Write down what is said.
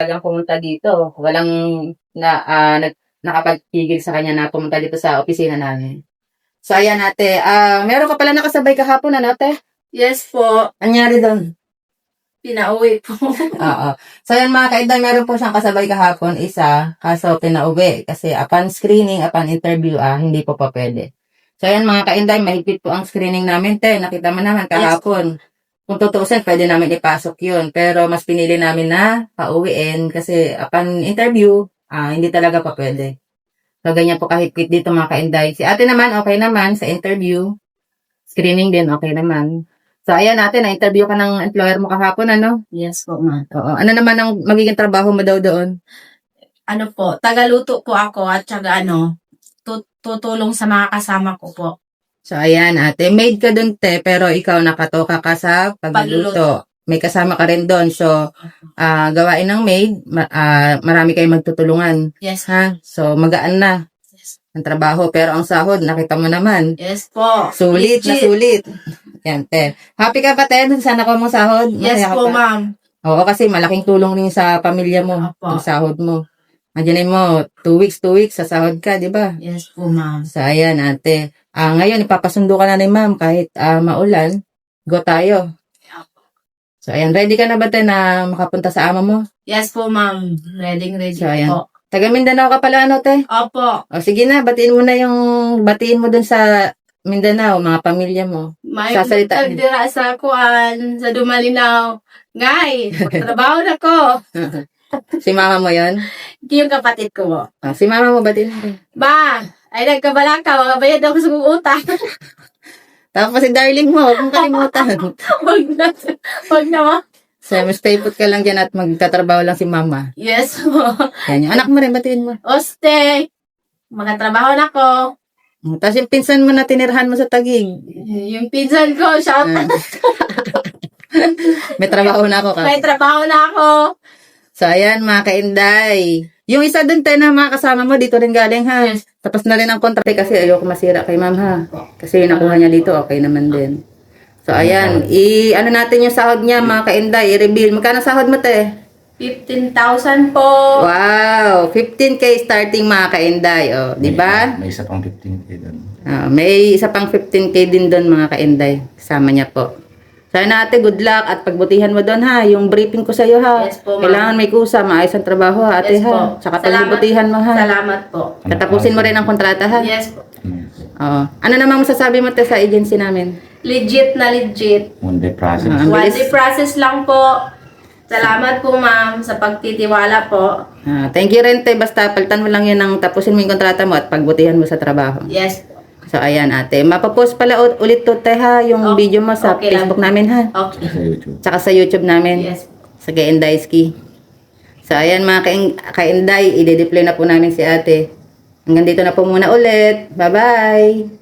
talagang pumunta dito. Walang nakapagpigil sa kanya na pumunta dito sa opisina namin. So, ayan ate. Meron ka pala nakasabay kahapon, ano ate? Yes po. Anyari doon? Pinauwi po. Oo. So, ayan mga kainday, meron po siyang kasabay kahapon, isa, kaso pinauwi. Kasi upon screening, upon interview, hindi po pa pwede. So, ayan mga kainday, mahigpit po ang screening namin, te. Nakita mo naman kahapon. Yes. Kung tutuusin, pwede namin ipasok yun. Pero mas pinili namin na pauwiin kasi upon interview, hindi talaga pa pwede. So, ganyan po kahigpit dito mga kainday. Si ate naman, okay naman sa interview. Screening din, okay naman. So, ayan natin, na-interview ka ng employer mo kahapon, ano? Yes po, ma'am. Oo. Ano naman ang magiging trabaho mo daw doon? Ano po, tagaluto po ako at saka tutulong sa mga kasama ko po. So, ayan ate, maid ka doon te, pero ikaw nakatoka ka sa pagluluto. May kasama ka rin doon. So, gawain ng maid, marami kayong magtutulungan. Yes. Ha? So, magaan na ang trabaho. Pero ang sahod, nakita mo naman. Yes po. Sulit na sulit. Yan, te. Happy ka ba, te? Sana ko mong sahod? Yes Masaya ka po, pa? ma'am. Oo, kasi malaking tulong rin sa pamilya mo. Opo. Ang sahod mo. Andiyan mo, 2 weeks, sa sahod ka, di ba? Yes po, ma'am. So, ayan, ate. Ngayon, ipapasundo ka na ni ma'am kahit maulan. Go tayo. So, ayan, ready ka na ba, te, na makapunta sa ama mo? Yes po, ma'am. Ready So, ayan. po. Taga Mindanao ka pala, ano, te? Opo. O, sige na, batiin mo dun sa Mindanao, mga pamilya mo. May Sasalita. magdira sa kuan, sa Dumalinaw. Ngay, trabaho na ko. Si mama mo yon? Hindi yung kapatid ko. Si mama mo, batiin mo. Ba, ay nagkabalang ka, mga bayad ako sa utang. Tapos si darling mo, huwag mong kalimutan. Wag na mo. So, stay put ka lang dyan at magtatrabaho lang si mama. Yes po. Yan yung anak mo rin, batiin mo. Oste, magkatrabaho na ko. Tapos yung pinsan mo na tinirhan mo sa Taguig. Yung pinsan ko, shout out. May trabaho na ako. May trabaho na ako. So, ayan mga kainday. Yung isa dun tayo na mga kasama mo, dito rin galing ha. Yes. Tapos na rin ang kontrata kasi ayoko masira kay ma'am ha. Kasi yung nakuha niya dito, okay naman din. So, ayan. Ano natin yung sahod niya mga kainday, i-reveal. Magkano sahod mo te? 15,000 po. Wow! 15K starting mga kainday. O, di ba? May isa pang 15K doon. May isa pang 15K din doon mga kainday. Kasama niya po. Sana ate, good luck at pagbutihan mo doon ha. Yung briefing ko sa'yo ha. Yes po, ma'am. Kailangan may kusa, maayos ang trabaho ha ate Yes ha. po. Tsaka pagbutihan mo ha. Salamat po. Tatapusin mo rin ang kontrata ha. Yes po. Oo. Ano namang masasabi mo te sa agency namin? Legit na legit. One day process. Ang One bilis. day process lang po. Salamat po ma'am sa pagtitiwala po. Thank you rin te. Basta palitan mo lang yun ng tapusin mo yung kontrata mo at pagbutihan mo sa trabaho. Yes po. So ayan ate. Mapapost pala ulit to te ha. Yung video mo sa okay lang. Facebook namin ha. Okay. Sa YouTube. Tsaka sa YouTube namin. Yes. Sa Kaindayski. So, ayan mga kainday, i-deploy na po namin si ate. Hanggang dito na po muna ulit. Bye-bye!